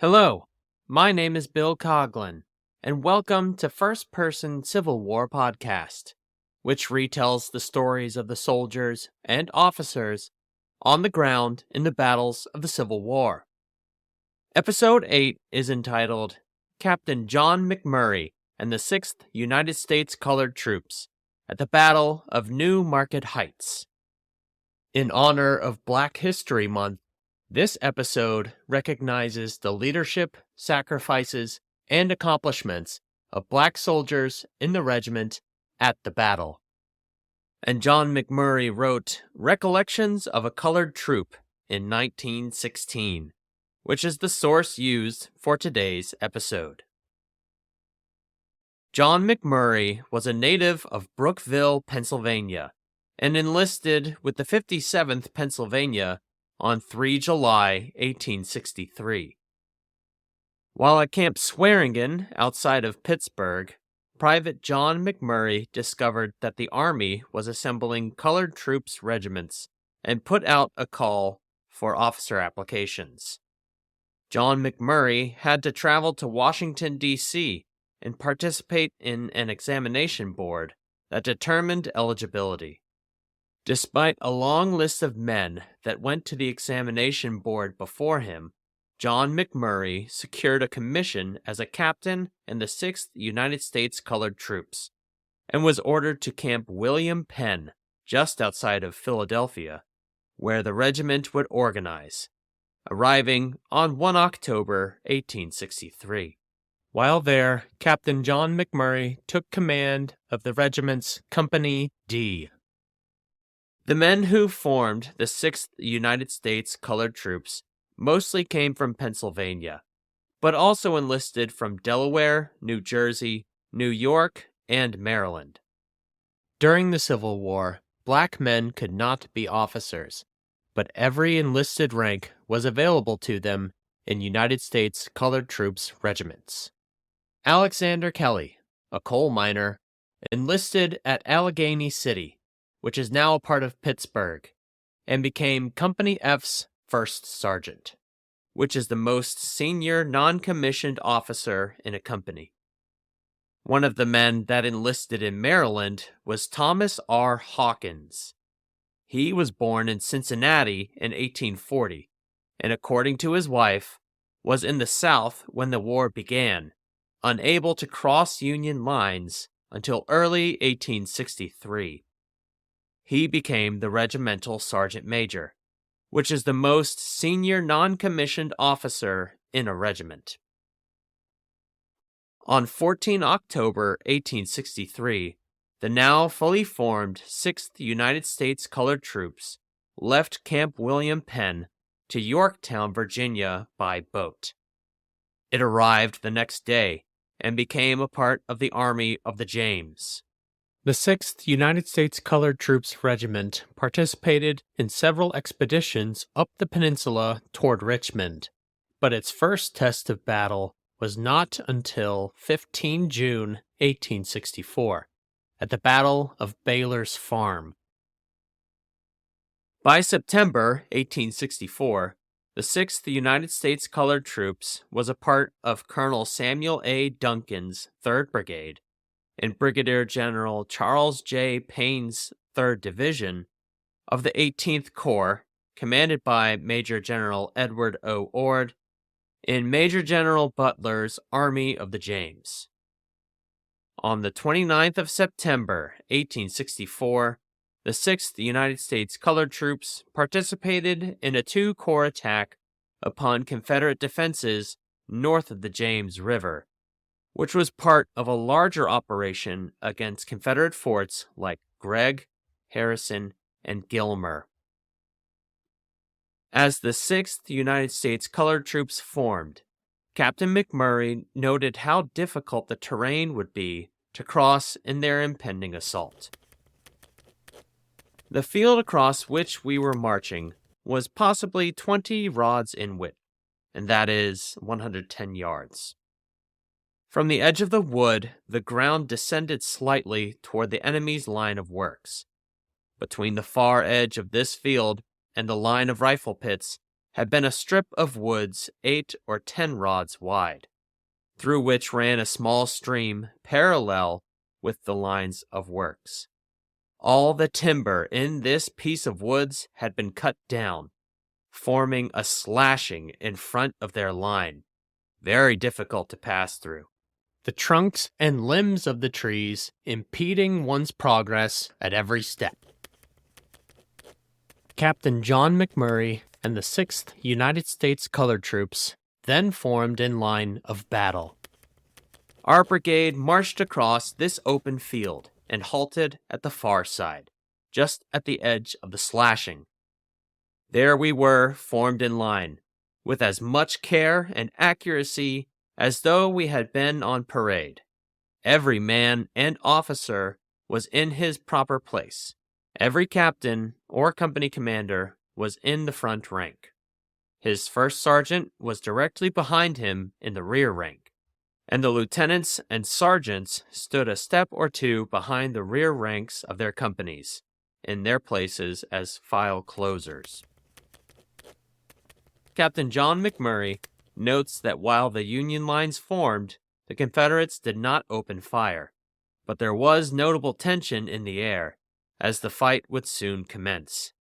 Hello, my name is Bill Coughlin, and welcome to First Person Civil War Podcast, which retells the stories of the soldiers and officers on the ground in the battles of the Civil War. Episode 8 is entitled Captain John McMurray and the 6th United States Colored Troops at the Battle of New Market Heights. In honor of Black History Month, this episode recognizes the leadership, sacrifices, and accomplishments of Black soldiers in the regiment at the battle. And John McMurray wrote Recollections of a Colored Troop in 1916, which is the source used for today's episode. John McMurray was a native of Brookville, Pennsylvania, and enlisted with the 57th Pennsylvania on 3 July 1863. While at Camp Swearingen outside of Pittsburgh, Private John McMurray discovered that the Army was assembling colored troops regiments and put out a call for officer applications. John McMurray had to travel to Washington, D.C. and participate in an examination board that determined eligibility. Despite a long list of men that went to the examination board before him, John McMurray secured a commission as a captain in the 6th United States Colored Troops and was ordered to Camp William Penn, just outside of Philadelphia, where the regiment would organize, arriving on 1 October 1863. While there, Captain John McMurray took command of the regiment's Company D. The men who formed the 6th United States Colored Troops mostly came from Pennsylvania, but also enlisted from Delaware, New Jersey, New York, and Maryland. During the Civil War, Black men could not be officers, but every enlisted rank was available to them in United States Colored Troops regiments. Alexander Kelly, a coal miner, enlisted at Allegheny City, which is now a part of Pittsburgh, and became Company F's first sergeant, which is the most senior non-commissioned officer in a company. One of the men that enlisted in Maryland was Thomas R. Hawkins. He was born in Cincinnati in 1840, and according to his wife, was in the South when the war began, unable to cross Union lines until early 1863. He became the regimental sergeant major, which is the most senior non-commissioned officer in a regiment. On 14 October 1863, the now fully formed 6th United States Colored Troops left Camp William Penn to Yorktown, Virginia by boat. It arrived the next day and became a part of the Army of the James. The 6th United States Colored Troops Regiment participated in several expeditions up the peninsula toward Richmond, but its first test of battle was not until 15 June 1864, at the Battle of Baylor's Farm. By September 1864, the 6th United States Colored Troops was a part of Colonel Samuel A. Duncan's 3rd Brigade and Brigadier General Charles J. Payne's 3rd Division of the 18th Corps, commanded by Major General Edward O. Ord, in Major General Butler's Army of the James. On the 29th of September, 1864, the 6th United States Colored Troops participated in a 2-corps attack upon Confederate defenses north of the James River, which was part of a larger operation against Confederate forts like Gregg, Harrison, and Gilmer. As the 6th United States Colored Troops formed, Captain McMurray noted how difficult the terrain would be to cross in their impending assault. The field across which we were marching was possibly 20 rods in width, and that is 110 yards. From the edge of the wood, the ground descended slightly toward the enemy's line of works. Between the far edge of this field and the line of rifle pits, had been a strip of woods 8 or 10 rods wide, through which ran a small stream parallel with the lines of works. All the timber in this piece of woods had been cut down, forming a slashing in front of their line, very difficult to pass through. The trunks and limbs of the trees impeding one's progress at every step. Captain John McMurray and the 6th United States Colored Troops then formed in line of battle. Our brigade marched across this open field and halted at the far side, just at the edge of the slashing. There we were, formed in line, with as much care and accuracy as though we had been on parade. Every man and officer was in his proper place. Every captain or company commander was in the front rank. His first sergeant was directly behind him in the rear rank, and the lieutenants and sergeants stood a step or two behind the rear ranks of their companies, in their places as file closers. Captain John McMurray notes that while the Union lines formed, the Confederates did not open fire, but there was notable tension in the air, as the fight would soon commence.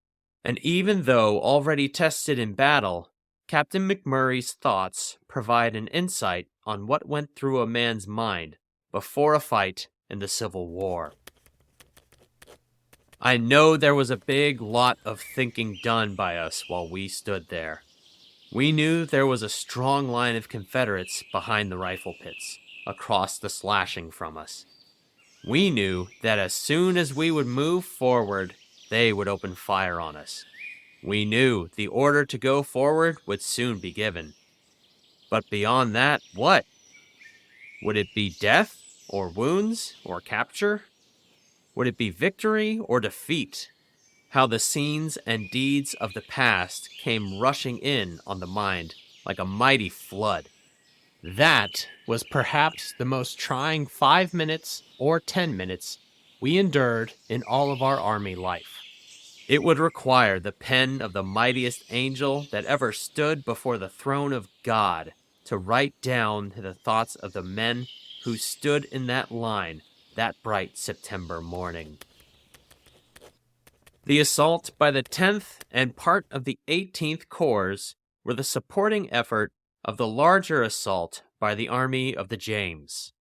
And even though already tested in battle, Captain McMurray's thoughts provide an insight on what went through a man's mind before a fight in the Civil War. I know there was a big lot of thinking done by us while we stood there. We knew there was a strong line of Confederates behind the rifle pits, across the slashing from us. We knew that as soon as we would move forward, they would open fire on us. We knew the order to go forward would soon be given. But beyond that, what? Would it be death, or wounds, or capture? Would it be victory or defeat? How the scenes and deeds of the past came rushing in on the mind like a mighty flood. That was perhaps the most trying 5 minutes or 10 minutes we endured in all of our Army life. It would require the pen of the mightiest angel that ever stood before the throne of God to write down the thoughts of the men who stood in that line that bright September morning. The assault by the 10th and part of the 18th Corps were the supporting effort of the larger assault by the Army of the James.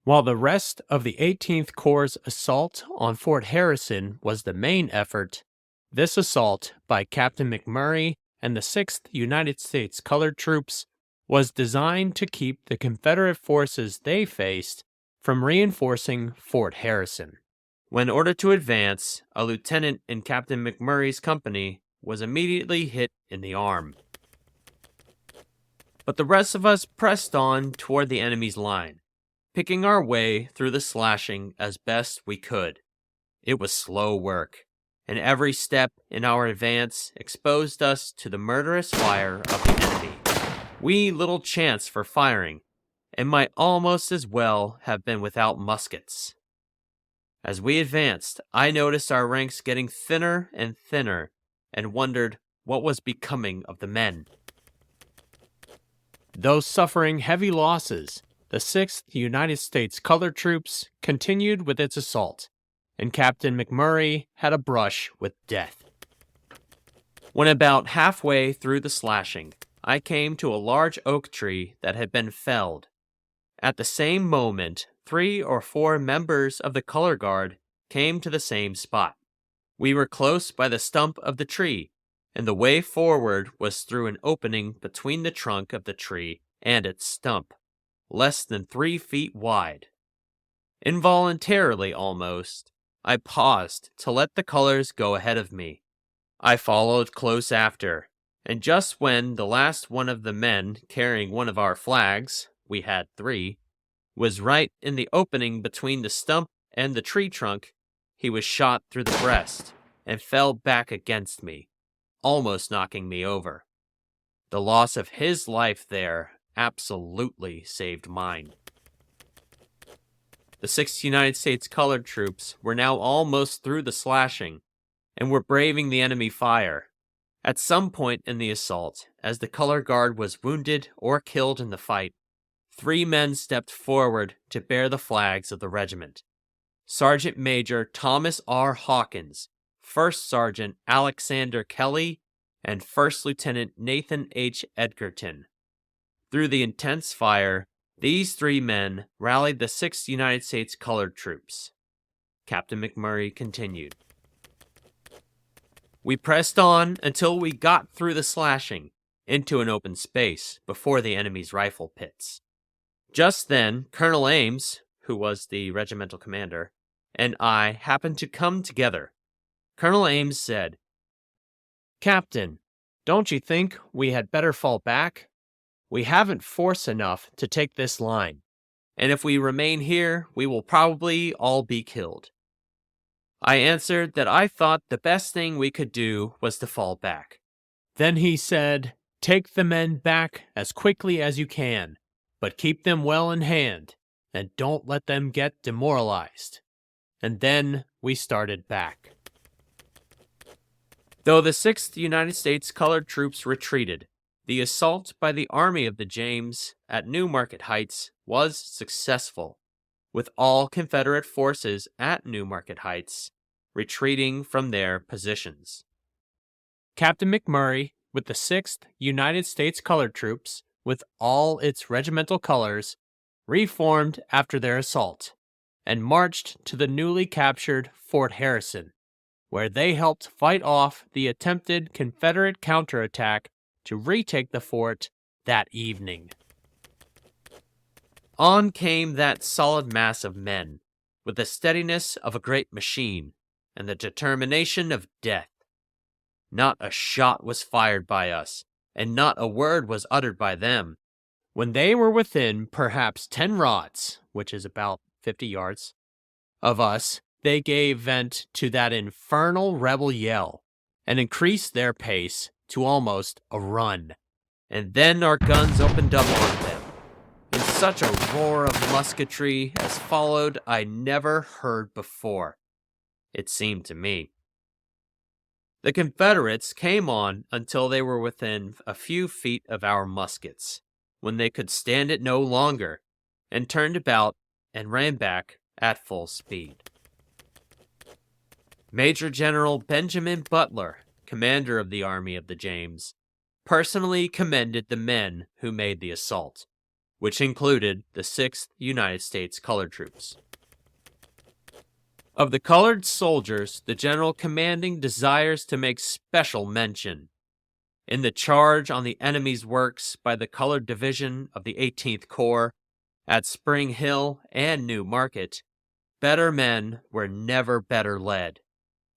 While the rest of the 18th Corps' assault on Fort Harrison was the main effort, this assault by Captain McMurray and the 6th United States Colored Troops was designed to keep the Confederate forces they faced from reinforcing Fort Harrison. When ordered to advance, a lieutenant in Captain McMurray's company was immediately hit in the arm. But the rest of us pressed on toward the enemy's line, picking our way through the slashing as best we could. It was slow work, and every step in our advance exposed us to the murderous fire of the enemy. We little chance for firing, and might almost as well have been without muskets. As we advanced, I noticed our ranks getting thinner and thinner, and wondered what was becoming of the men. Though suffering heavy losses, the 6th United States Colored Troops continued with its assault, and Captain McMurray had a brush with death. When about halfway through the slashing, I came to a large oak tree that had been felled. At the same moment, 3 or 4 members of the color guard came to the same spot. We were close by the stump of the tree, and the way forward was through an opening between the trunk of the tree and its stump, less than 3 feet wide. Involuntarily almost, I paused to let the colors go ahead of me. I followed close after, and just when the last one of the men carrying one of our flags, we had 3, was right in the opening between the stump and the tree trunk, he was shot through the breast and fell back against me, almost knocking me over. The loss of his life there absolutely saved mine. The 6th United States Colored Troops were now almost through the slashing and were braving the enemy fire. At some point in the assault, as the color guard was wounded or killed in the fight, 3 men stepped forward to bear the flags of the regiment. Sergeant Major Thomas R. Hawkins, First Sergeant Alexander Kelly, and First Lieutenant Nathan H. Edgerton. Through the intense fire, these 3 men rallied the 6th United States Colored Troops. Captain McMurray continued. We pressed on until we got through the slashing into an open space before the enemy's rifle pits. Just then, Colonel Ames, who was the regimental commander, and I happened to come together. Colonel Ames said, "Captain, don't you think we had better fall back? We haven't force enough to take this line, and if we remain here, we will probably all be killed." I answered that I thought the best thing we could do was to fall back. Then he said, "Take the men back as quickly as you can, but keep them well in hand, and don't let them get demoralized." And then we started back. Though the 6th United States Colored Troops retreated, the assault by the Army of the James at New Market Heights was successful, with all Confederate forces at New Market Heights retreating from their positions. Captain McMurray, with the 6th United States Colored Troops, with all its regimental colors, reformed after their assault, and marched to the newly captured Fort Harrison, where they helped fight off the attempted Confederate counterattack to retake the fort that evening. On came that solid mass of men, with the steadiness of a great machine and the determination of death. Not a shot was fired by us, and not a word was uttered by them. When they were within perhaps 10 rods, which is about 50 yards, of us, they gave vent to that infernal rebel yell, and increased their pace to almost a run. And then our guns opened up on them. In such a roar of musketry as followed I never heard before, it seemed to me. The Confederates came on until they were within a few feet of our muskets, when they could stand it no longer, and turned about and ran back at full speed. Major General Benjamin Butler, commander of the Army of the James, personally commended the men who made the assault, which included the 6th United States Colored Troops. Of the colored soldiers, the general commanding desires to make special mention. In the charge on the enemy's works by the Colored Division of the 18th Corps at Spring Hill and New Market, better men were never better led.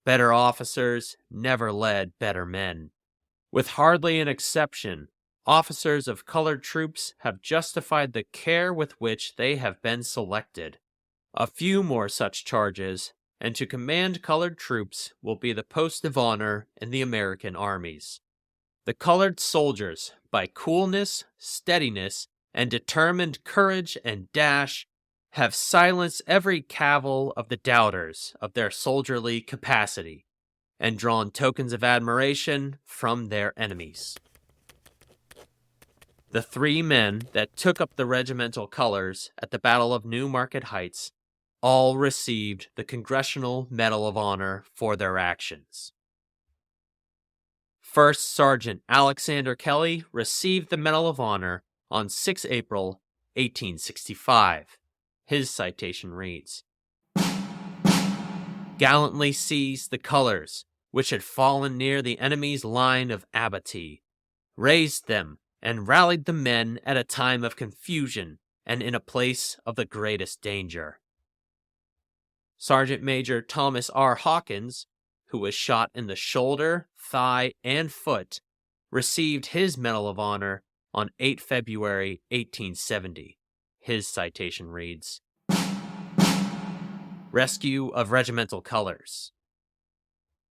Better officers never led better men. With hardly an exception, officers of colored troops have justified the care with which they have been selected. A few more such charges, and to command colored troops will be the post of honor in the American armies. The colored soldiers, by coolness, steadiness, and determined courage and dash, have silenced every cavil of the doubters of their soldierly capacity, and drawn tokens of admiration from their enemies. The 3 men that took up the regimental colors at the Battle of New Market Heights all received the Congressional Medal of Honor for their actions. First Sergeant Alexander Kelly received the Medal of Honor on 6 April 1865. His citation reads, "Gallantly seized the colors, which had fallen near the enemy's line of abattis, raised them, and rallied the men at a time of confusion and in a place of the greatest danger." Sergeant Major Thomas R. Hawkins, who was shot in the shoulder, thigh, and foot, received his Medal of Honor on 8 February 1870. His citation reads, "Rescue of regimental colors."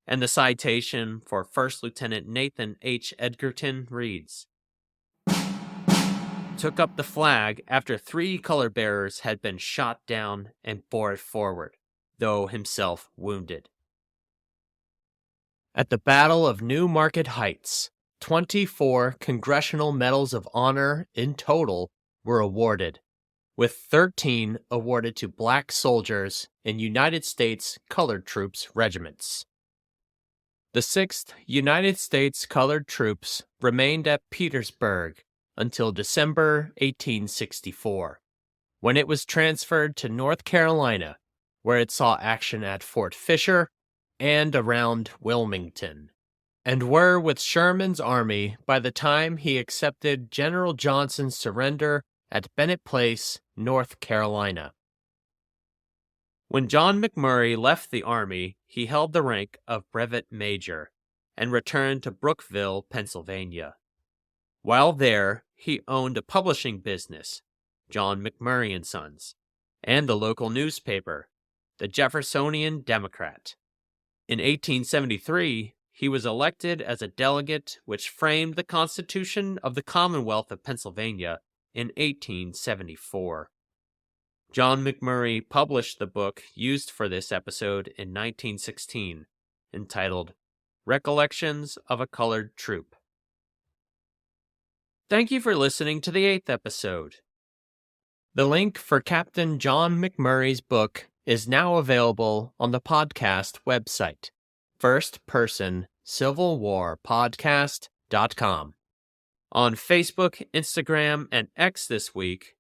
And the citation for First Lieutenant Nathan H. Edgerton reads, "Took up the flag after 3 color bearers had been shot down and bore it forward, though himself wounded." At the Battle of New Market Heights, 24 Congressional Medals of Honor in total were awarded, with 13 awarded to black soldiers in United States Colored Troops regiments. The 6th United States Colored Troops remained at Petersburg until December 1864, when it was transferred to North Carolina, where it saw action at Fort Fisher and around Wilmington, and were with Sherman's army by the time he accepted General Johnson's surrender at Bennett Place, North Carolina. When John McMurray left the Army, he held the rank of brevet major and returned to Brookville, Pennsylvania. While there, he owned a publishing business, John McMurray & Sons, and a local newspaper, the Jeffersonian Democrat. In 1873, he was elected as a delegate which framed the Constitution of the Commonwealth of Pennsylvania in 1874. John McMurray published the book used for this episode in 1916, entitled Recollections of a Colored Troop. Thank you for listening to the 8th episode. The link for Captain John McMurray's book is now available on the podcast website, firstpersoncivilwarpodcast.com. On Facebook, Instagram, and X this week,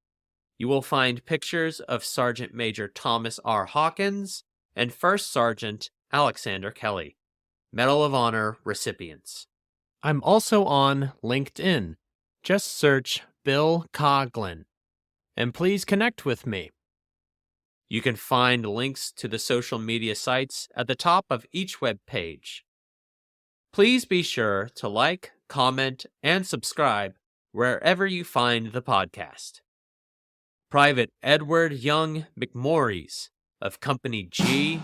you will find pictures of Sergeant Major Thomas R. Hawkins and First Sergeant Alexander Kelly, Medal of Honor recipients. I'm also on LinkedIn. Just search Bill Coughlin, and please connect with me. You can find links to the social media sites at the top of each web page. Please be sure to like, comment, and subscribe wherever you find the podcast. Private Edward Young McMorris of Company G,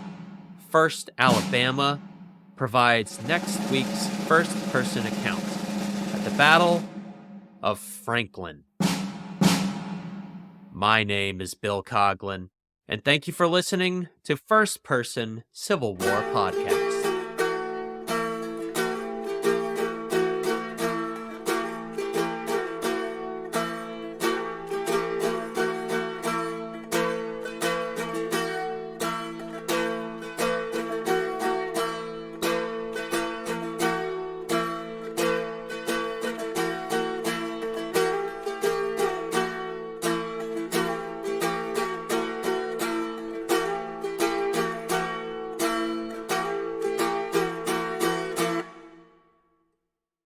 1st Alabama, provides next week's first-person account at the Battle of Franklin. My name is Bill Coughlin, and thank you for listening to First Person Civil War Podcast.